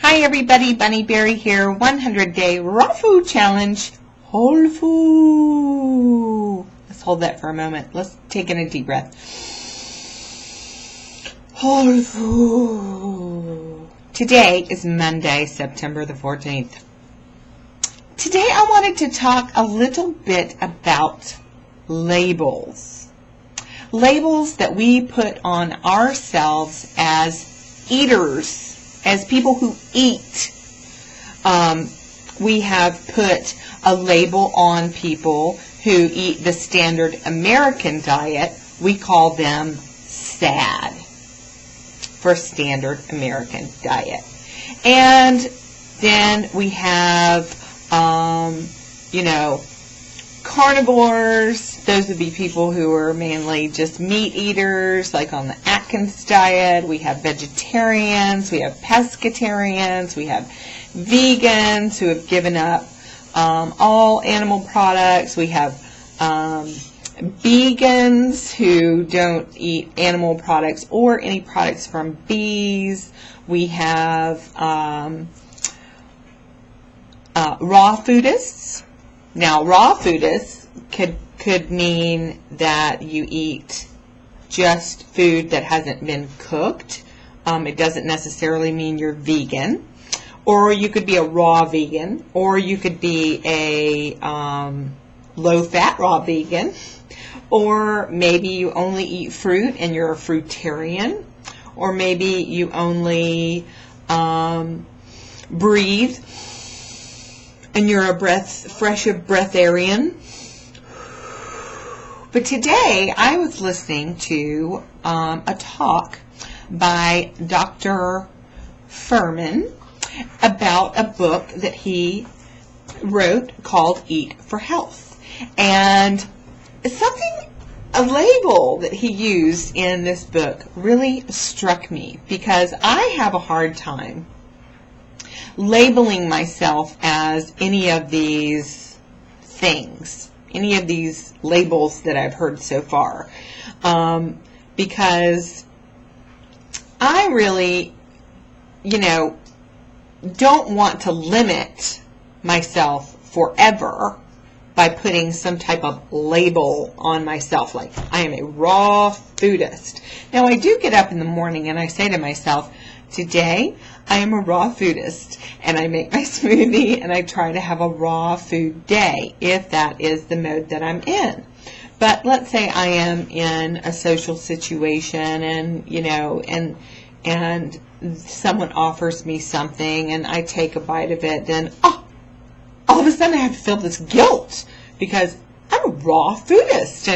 Hi everybody, Bunny Berry here, 100-day raw food challenge, whole food. Let's hold that for a moment. Let's take in a deep breath. Whole food. Today is Monday, September the 14th. Today I wanted to talk a little bit about labels. Labels that we put on ourselves as eaters. As people who eat, we have put a label on people who eat the standard American diet. We call them SAD, for standard American diet. And then we have, carnivores. Those would be people who are mainly just meat eaters, like on the Atkins diet. We have vegetarians, we have pescatarians, we have vegans who have given up all animal products. We have vegans who don't eat animal products or any products from bees. We have raw foodists. Now, raw foodists could mean that you eat just food that hasn't been cooked. It doesn't necessarily mean you're vegan. Or you could be a raw vegan. Or you could be a low-fat raw vegan. Or maybe you only eat fruit and you're a fruitarian. Or maybe you only breathe and you're a breatharian. But today I was listening to a talk by Dr. Furman about a book that he wrote called Eat for Health. And a label that he used in this book really struck me because I have a hard time labeling myself as any of these things, any of these labels that I've heard so far, because I really, don't want to limit myself forever by putting some type of label on myself, like I am a raw foodist. Now, I do get up in the morning and I say to myself, today I am a raw foodist, and I make my smoothie and I try to have a raw food day if that is the mode that I'm in. But let's say I am in a social situation and someone offers me something and I take a bite of it, then all of a sudden I have to feel this guilt because I'm a raw foodist,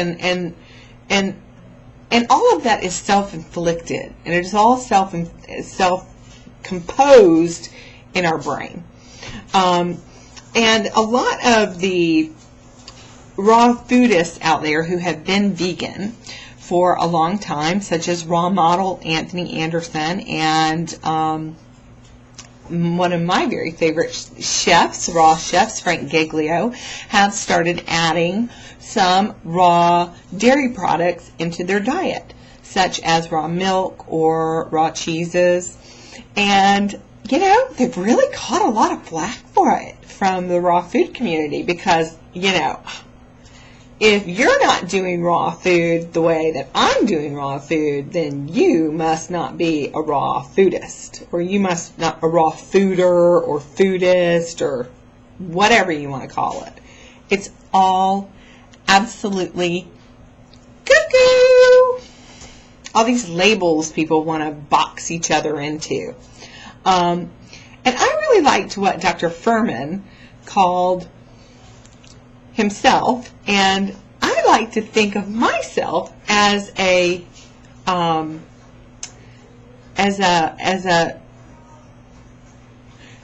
and all of that is self-inflicted, and it is all self-composed in our brain. And a lot of the raw foodists out there who have been vegan for a long time, such as raw model Anthony Anderson and one of my very favorite chefs, raw chefs, Frank Giglio, have started adding some raw dairy products into their diet, such as raw milk or raw cheeses. And, they've really caught a lot of flack for it from the raw food community because, if you're not doing raw food the way that I'm doing raw food, then you must not be a raw foodist, or you must not a raw fooder or foodist or whatever you want to call it. It's all absolutely cuckoo. All these labels people want to box each other into. And I really liked what Dr. Furman called himself, and I like to think of myself as a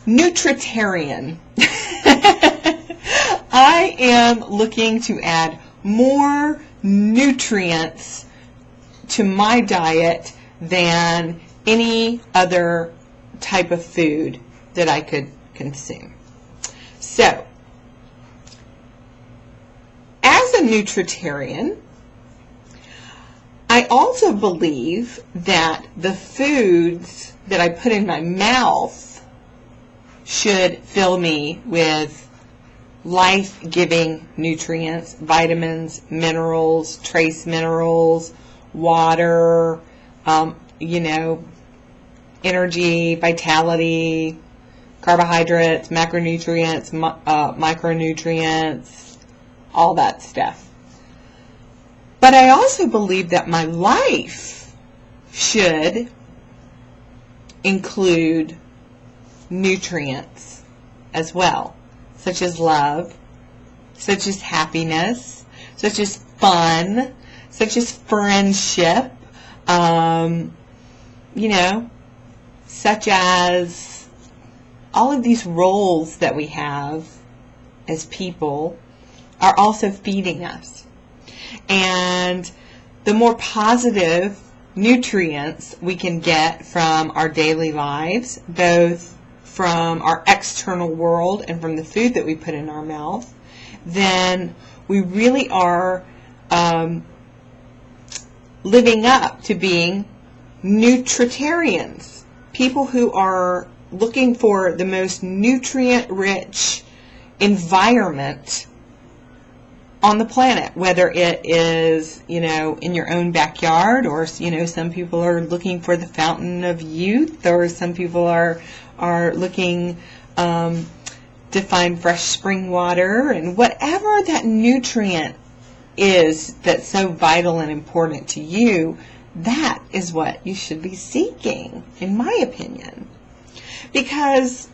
nutritarian. I am looking to add more nutrients to my diet than any other type of food that I could consume. So, as a nutritarian, I also believe that the foods that I put in my mouth should fill me with life-giving nutrients, vitamins, minerals, trace minerals, water, energy, vitality, carbohydrates, macronutrients, micronutrients, all that stuff. But I also believe that my life should include nutrients as well, such as love, such as happiness, such as fun, such as friendship, such as all of these roles that we have as people are also feeding us. And the more positive nutrients we can get from our daily lives, both from our external world and from the food that we put in our mouth, then we really are living up to being nutritarians, people who are looking for the most nutrient-rich environment on the planet, whether it is, in your own backyard, or, some people are looking for the fountain of youth, or some people are looking to find fresh spring water, and whatever that nutrient is that's so vital and important to you, that is what you should be seeking, in my opinion. Because,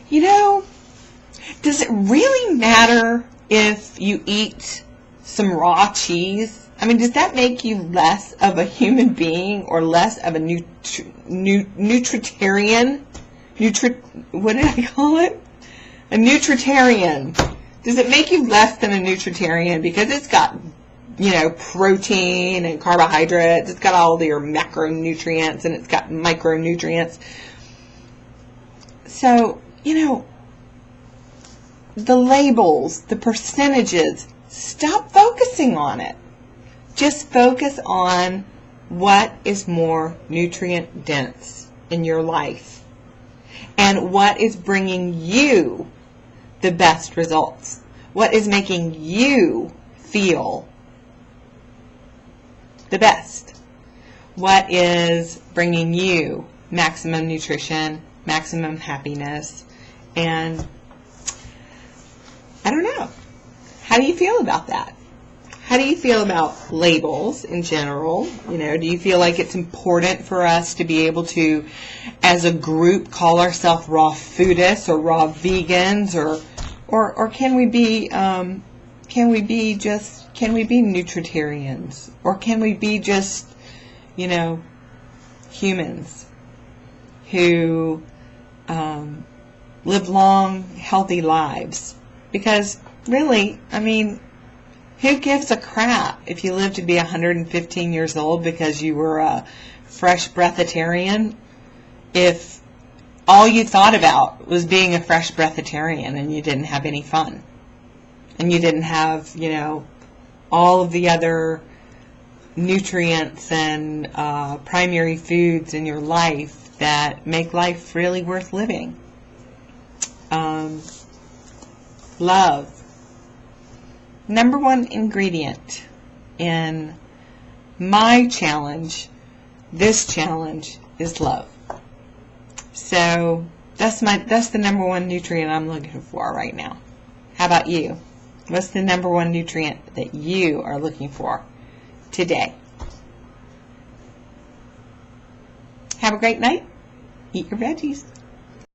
does it really matter if you eat some raw cheese? I mean, does that make you less of a human being or less of a nutritarian? What did I call it? A nutritarian. Does it make you less than a nutritarian because it's got, protein and carbohydrates, it's got all your macronutrients, and it's got micronutrients? So, the labels, the percentages, stop focusing on it. Just focus on what is more nutrient dense in your life and what is bringing you the best results. What is making you feel the best? What is bringing you maximum nutrition, maximum happiness, and I don't know. How do you feel about that? How do you feel about labels in general? Do you feel like it's important for us to be able to, as a group, call ourselves raw foodists or raw vegans, or can we be nutritarians, or can we be just, humans who live long, healthy lives? Because really, who gives a crap if you live to be 115 years old because you were a fresh breatharian, if all you thought about was being a fresh breatharian and you didn't have any fun, and you didn't have, all of the other nutrients and primary foods in your life that make life really worth living? Love. Number one ingredient in my challenge, this challenge, is love. So that's the number one nutrient I'm looking for right now. How about you? What's the number one nutrient that you are looking for today? Have a great night. Eat your veggies.